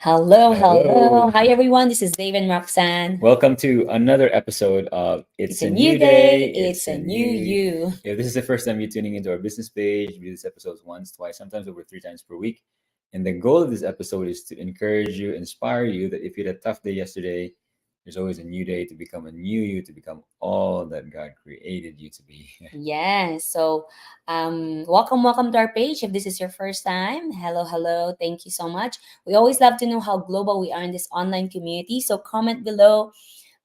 Hello, hello. Hello. Hi, everyone. This is Dave and Roxanne. Welcome to another episode of It's It's a a new New Day. day. It's It's a a new new. you. If this is the first time you're tuning into our business page, we do this episodes once, twice, sometimes over three times per week. And the goal of this episode is to encourage you, inspire you that if you had a tough day yesterday, there's always a new day to become a new you, to become all that God created you to be. Yes. Welcome to our page. If this is your first time, hello, hello. Thank you so much. We always love to know how global we are in this online community. So comment below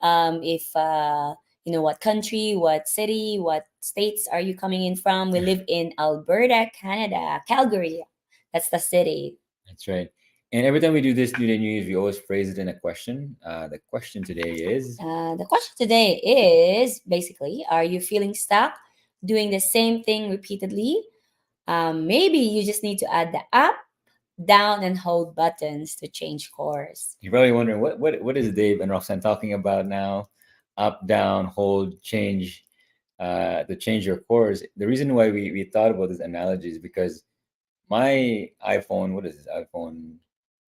if you know what country, what city, what states are you coming in from. We live in Alberta, Canada, Calgary. That's the city. That's right. And every time we do this New Day News, we always phrase it in a question. The question today is The question today is basically, are you feeling stuck doing the same thing repeatedly? Maybe you just need to add the up, down, and hold buttons to change course. You're probably wondering what is Dave and Roxanne talking about now? Up, down, hold, change, to change your course. The reason why we thought about this analogy is because my iPhone, what is this iPhone?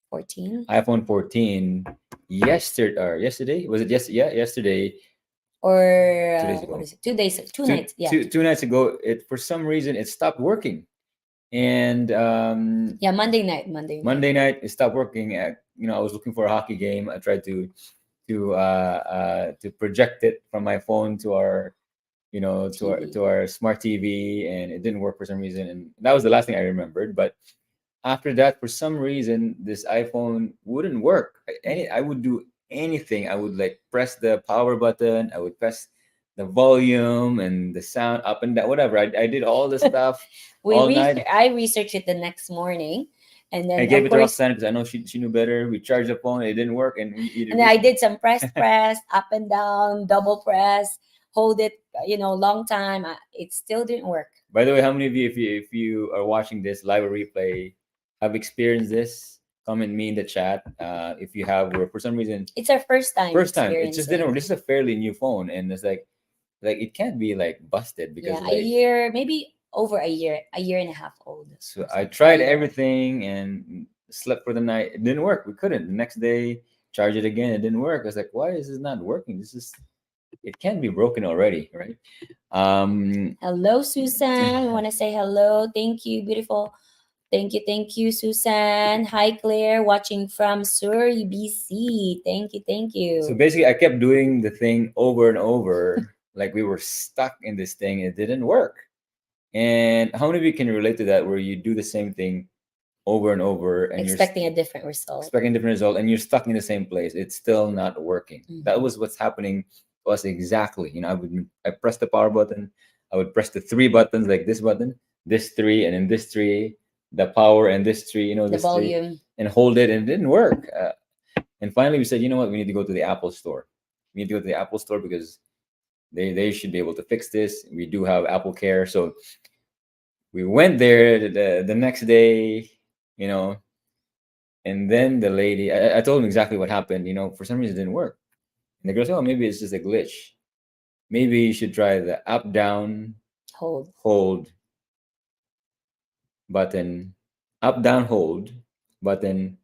14 iPhone 14 yesterday was it yesterday, or 2 days what ago, is it? 2 days, two nights. Yeah, two nights ago, it for some reason it stopped working. And yeah. Monday night, Monday night. Monday night it stopped working. I was looking for a hockey game. I tried to project it from my phone to our TV. to our smart TV, and it didn't work for some reason. And that was the last thing I remembered. But after that, for some reason, this iPhone wouldn't work. I would do anything. I would like press the power button. I would press the volume and the sound up and down, whatever. I did all the stuff all night. I researched it the next morning, and I then gave of it to course, Roxanne because I know she knew better. We charged the phone. It didn't work, and and then I did some press, up and down, double press, hold it, long time. It still didn't work. By the way, how many of you, if you are watching this live or replay, have experienced this? Comment me in the chat. If you have, or for some reason, It's our first time, it just didn't work. experiencing. This is a fairly new phone, and it's like it can't be like busted Yeah, because a like year, maybe over a year and a half old. so Or I something. A tried year. everything and slept for the night. It didn't work. We couldn't. The next day, charge it again. It didn't work. I was like, why is this not working? It can't be broken already, right? Hello, Susan. We want to say hello. Thank you, beautiful. Thank you, Susan. Hi, Claire, watching from Surrey, BC. Thank So you. basically, I kept doing the thing over and over, like we were stuck in this thing. It didn't work. And how many of you can relate to that, where you do the same thing over and over, and Expecting a different result. expecting different result, and you're stuck in the same place? It's still not working. That Mhm. was what's happening to us exactly. I press the power button. I would press the three buttons, like this button, this three, and then this three, the power, and this three, The this three, volume. and hold it, and it didn't work. And finally, we said, you know what? We need to go to the Apple store. We need to go to the Apple store because they should be able to fix this. We do have Apple Care, so we went there the next day, you know, and then the lady, I told him exactly what happened. For some reason it didn't work. And the girl said, oh, maybe it's just a glitch. Maybe you should try the up, down, Hold. hold button, up, down, hold button,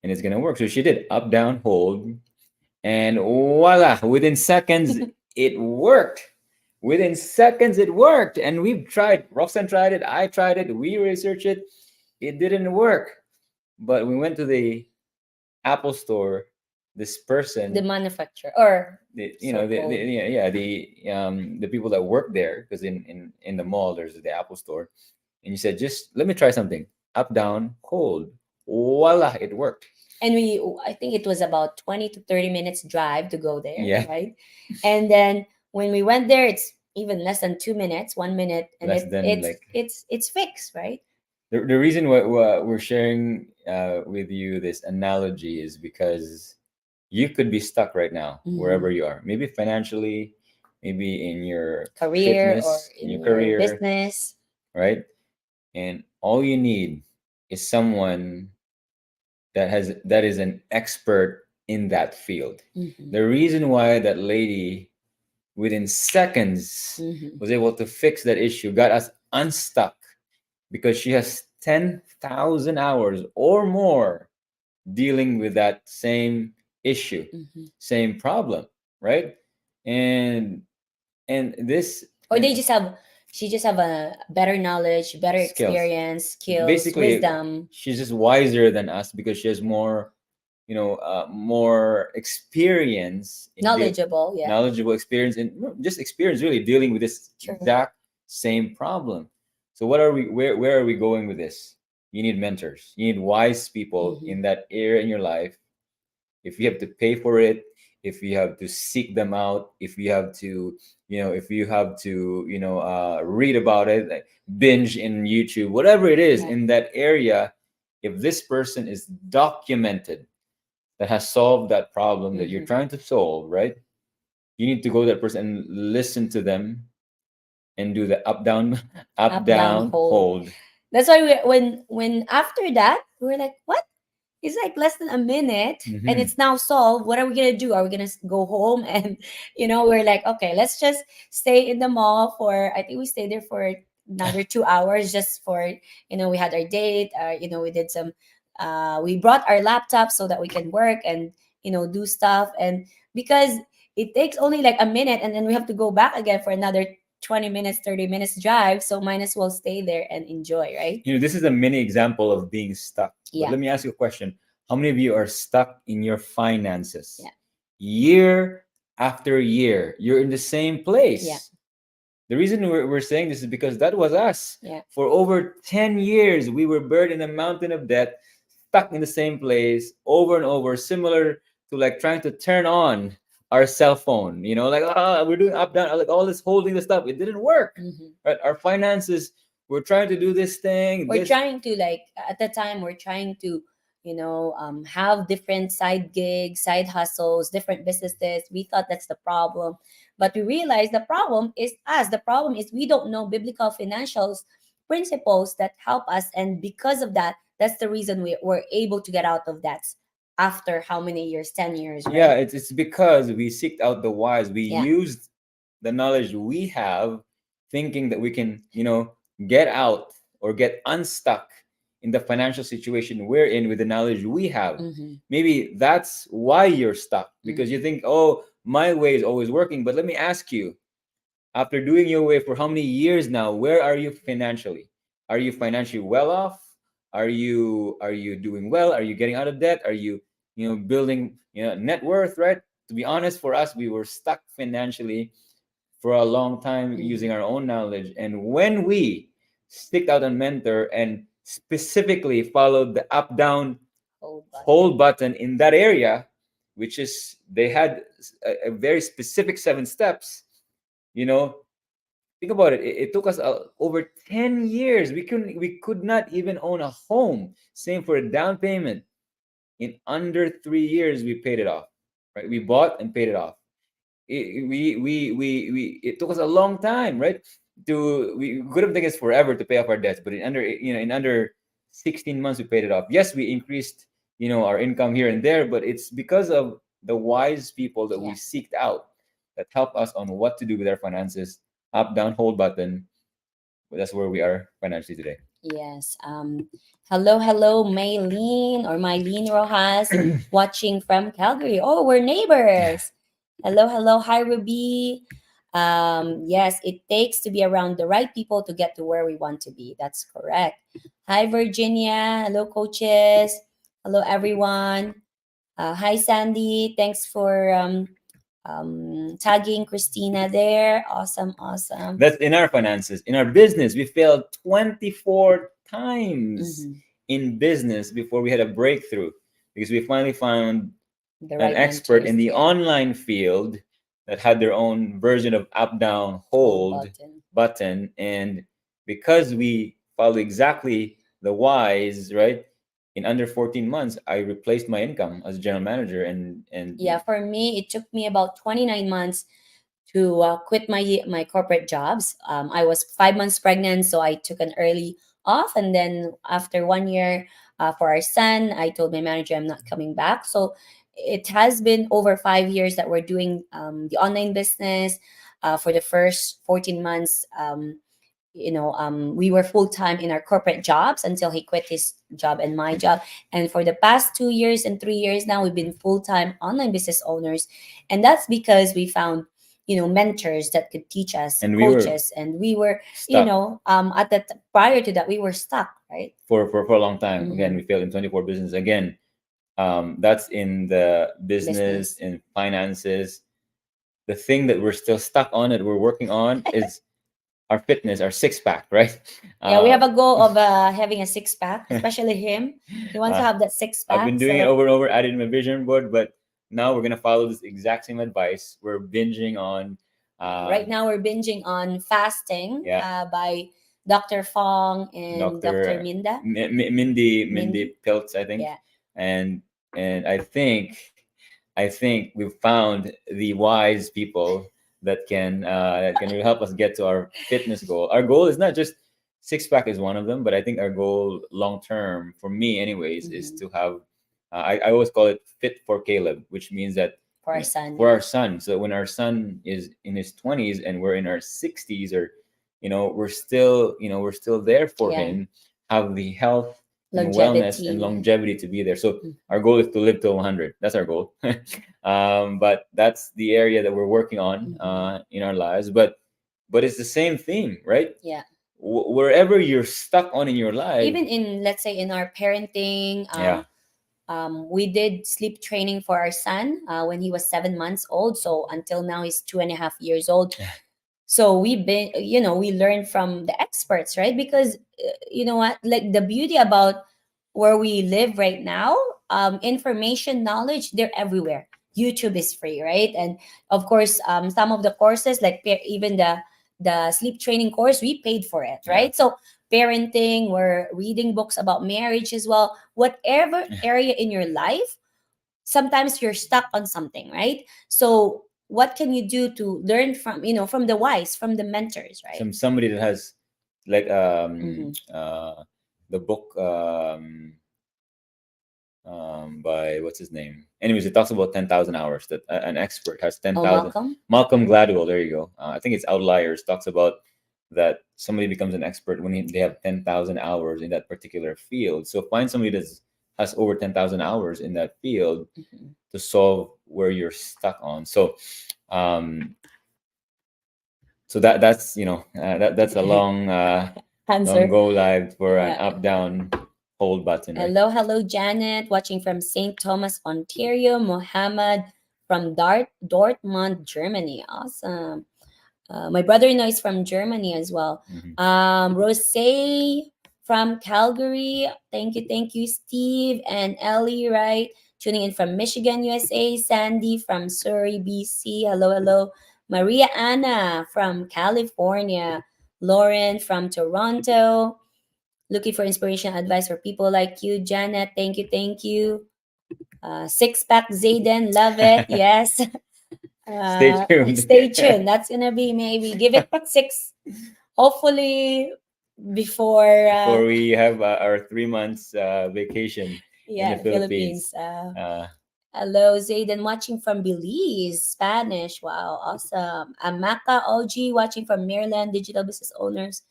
and it's gonna work. So she did up, down, hold, and voila! Within seconds, it worked. Within seconds, it worked. And we've tried. Roxanne tried it. I tried it. We researched it. It didn't work. But we went to the Apple store. This The person, manufacturer or the you know the so-called. yeah the people that work there, because in the mall there's the Apple store, and you said, just let me try something. Up, down, hold. Voila! It worked. And I think it was about 20 to 30 minutes drive to go there, Yeah, right? And then when we went there, it's even less than 2 minutes, 1 minute, and less than like it's fixed, right? the reason why we're sharing with you this analogy is because you could be stuck right now Mhm. wherever you are, maybe financially, maybe in your Career or fitness, in your in your career, business. right? And all you need is someone that is an expert in that field. Mhm. The reason why that lady within seconds Mhm. was able to fix that issue, got us unstuck, because she has 10,000 hours or more dealing with that same issue, Mhm. same problem, right? And this Or they just have she just have a better knowledge, better skills, experience, skills, basically, wisdom, she's just wiser than us because she has more, more experience in knowledgeable. Yeah, knowledgeable experience in just experience really dealing with this true. exact same problem. So what are we where are we going with this? You need mentors, you need wise people Hmm. in that area in your life. If you have to pay for it, if you have to seek them out, if you have to, if you have to, read about it, like binge in YouTube, whatever it is Yeah. in that area, if this person is documented that has solved that problem that you're Hmm. trying to solve, right? You need to go to that person and listen to them and do the up down up Up, down, down hold. hold. That's why when after that we were like, what? It's like less than a minute and Hmm. it's now solved. What are we gonna do? Are we gonna go home? And we're like, okay, let's just stay in the mall for. I think we stayed there for another 2 hours just for we had our date. We did some. We brought our laptop so that we can work and do stuff. And because it takes only like a minute, and then we have to go back again for another 20 minutes, 30 minutes drive. So might as well stay there and enjoy, right? This is a mini example of being stuck. But Yeah. let me ask you a question. How many of you are stuck in your finances? Yeah. Year after year, you're in the same place. Yeah. The reason we're saying this is because that was us. Yeah. For over 10 years, we were buried in a mountain of debt, stuck in the same place over and over, similar to like trying to turn on our cell phone, like, we're doing up, down, like all this holding the stuff. It didn't work, Hmm. right? Our finances, we're trying to do this thing, We're this. trying to, like, at the time we're trying to have different side gigs, side hustles, different businesses. We thought that's the problem, but we realized the problem is us. The problem is we don't know biblical financials principles that help us, and because of that, that's the reason we were able to get out of that after how many years? 10 years, Yeah, right? it's because we seeked out the wise. We Yeah. used the knowledge we have, thinking that we can, get out or get unstuck in the financial situation we're in with the knowledge we have. Mm-hmm. Maybe that's why you're stuck because you Mm-hmm. think, oh, my way is always working. But let me ask you, after doing your way for how many years now, where are you financially? Are you financially well off? Are you doing well? Are you getting out of debt? Are you, building, net worth, right? To be honest, for us, we were stuck financially for a long time Mm-hmm. using our own knowledge. And when we sticked out on mentor and specifically followed the up down Hold hold button. button in that area, which is they had a very specific 7 steps, you know, think about it. It took us over 10 years. We could not even own a home. Same for a down payment. In under 3 years, we paid it off. Right? We bought and paid it off. It took us a long time, right? We could have taken us forever to pay off our debts, but in under 16 months we paid it off. Yes, we increased, our income here and there, but it's because of the wise people that we Yeah. seeked out that help us on what to do with our finances. Up, down, hold button. That's where we are financially today. Yes. Hello, hello, Maylene or Mylene Rojas, watching from Calgary. Oh, we're neighbors. Hello, hello. Hi, Ruby. Yes, it takes to be around the right people to get to where we want to be. That's correct. Hi, Virginia. Hello, coaches. Hello, everyone. Hi, Sandy. Thanks for tagging Christina there. Awesome, awesome. That's in our finances. In our business, we failed 24 times Mhm. in business before we had a breakthrough because we finally found The an right expert mentors. in the Yeah. online field that had their own version of up, down, Hold hold button. button. And because we followed exactly the whys, right? In under 14 months, I replaced my income as a general manager. And Yeah, for me, it took me about 29 months to quit my corporate jobs. I was 5 months pregnant, so I took an early off, and then after 1 year for our son, I told my manager I'm not coming back. So it has been over 5 years that we're doing the online business. For the first 14 months, we were full time in our corporate jobs until he quit his job and my job. And for the past 2 years and 3 years now, we've been full time online business owners. And that's because we found, mentors that could teach us, And we were coaches, and we were, stuck prior to that, we were stuck, right? for a long time. Again, Mhm. we failed in 24 business. Again, that's in the business, Business. in finances. The thing that we're still stuck on, that we're working on, is our fitness, our six pack, right? Yeah, we have Uh, a goal of having a six pack, especially him. He wants to uh, have that six I've been pack. doing it So over and over, added in my vision board, but now we're gonna follow this exact same advice. We're binging on, right now we're binging on fasting yeah, by Dr. Fong and Dr. Dr. Minda. Mindy Mindy. Piltz, I think, Yeah. and I think we've found the wise people that can really help us get to our fitness goal. Our goal is not just six pack is one of them, but I think our goal long term, for me anyways, is Mhm. to have. I always call it fit for Caleb, which means that For our son. for our son. So when our son is in his 20s and we're in our 60s, or we're still there for Yeah. him, have the health and wellness and Longevity. longevity to be there. So Mhm. our goal is to live till 100. That's our goal. But that's the area that we're working on Mhm. in our lives. But it's the same thing, right? Yeah. Wherever you're stuck on in your life, Even in, let's say, in our parenting, yeah, we did sleep training for our son when he was 7 months old. So until now, he's 2.5 years old. So we learned from the experts, right? Because you know what, like the beauty about where we live right now, information, knowledge, they're everywhere. YouTube is free, right? And of course, some of the courses, like even the sleep training course, we paid for it, yeah. right? So parenting, we're reading books about marriage as well. Whatever area in your life, sometimes you're stuck on something, right? So what can you do to learn from the wise, from the mentors, right? Somebody that has, like, Mm-hmm. the book, by what's his name? Anyways, it talks about 10,000 hours, that an expert has Oh, 10,000. Malcolm. Malcolm Gladwell, there you go. I think it's Outliers, talks about that somebody becomes an expert when they have 10,000 hours in that particular field. So find somebody that has over 10,000 hours in that field Mhm. to solve where you're stuck on. Um, so that's a long Answer. go live for an Yeah. up down hold button, right? Hello, Janet, watching from St. Thomas, Ontario. Mohammed from Dortmund, Germany. Awesome. My brother-in-law is from Germany as well. Mhm. Rose from Calgary. Thank you, Steve and Ellie. Right, tuning in from Michigan, USA. Sandy from Surrey, BC. Hello. Maria Anna from California. Lauren from Toronto. Looking for inspiration advice for people like you, Janet. Thank you. Six pack Zayden, love it. Yes. Stay tuned. Stay tuned. That's gonna be, maybe give it six. Hopefully before Before we have our 3 months vacation in the yeah, Philippines. Philippines. Uh, Hello, Zayden, watching from Belize, Spanish. Wow, awesome. Amaka OG, watching from Maryland, digital business owners.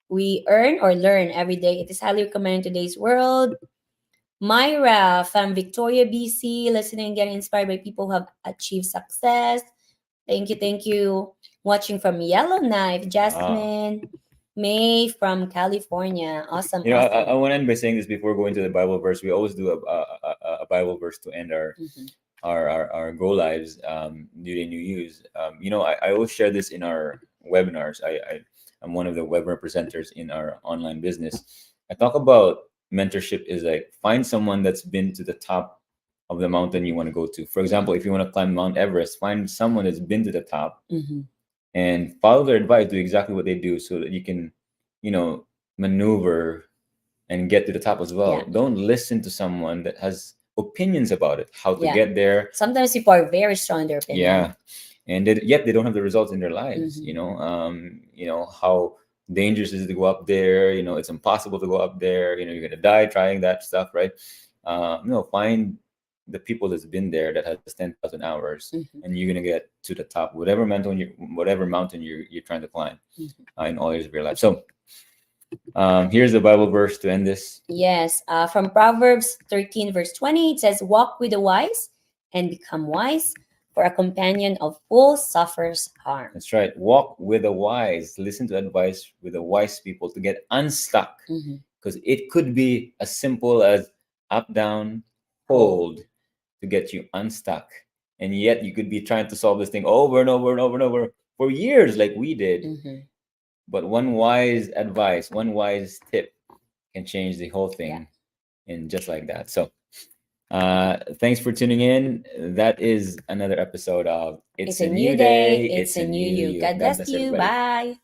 We earn or learn every day. It is highly recommended in today's world. Myra from Victoria, BC, listening and getting inspired by people who have achieved success. Thank you. Watching from Yellowknife, wow. Jasmine. May from California. Awesome, I awesome. want to end by saying this before going to the Bible verse. We always do a Bible verse to end our Mhm. our our, our go lives, new day, new use. I always share this in our webinars. I'm one of the webinar presenters in our online business. I talk about mentorship is like, find someone that's been to the top of the mountain you want to go to. For example, if you want to climb Mount Everest, find someone that's been to the top Mhm. and follow their advice, do exactly what they do, so that you can, you know, maneuver and get to the top as well. Yeah. Don't listen to someone that has opinions about it, how to Yeah. get there. Sometimes people are very strong in their opinion. Yeah, and yet they don't have the results in their lives. Mhm. How dangerous is it to go up there? It's impossible to go up there. You're gonna die trying that stuff, right? Find the people that's been there that has 10,000 hours, Mhm. and you're gonna get to the top, whatever mountain you're trying to climb in all years of your life. So here's the Bible verse to end this. Yes, from Proverbs 13, verse 20, it says, "Walk with the wise and become wise, for a companion of fools suffers harm." That's right. Walk with the wise. Listen to advice with the wise people to get unstuck. Mhm. Because it could be as simple as up, down, hold to get you unstuck. And yet you could be trying to solve this thing over and over and over and over for years, like we did. Mhm. But one wise advice, one wise tip can change the whole thing. And just like that. So thanks for tuning in. That is another episode of It's a new day, it's a new you. God God bless bless you. everybody. Bye.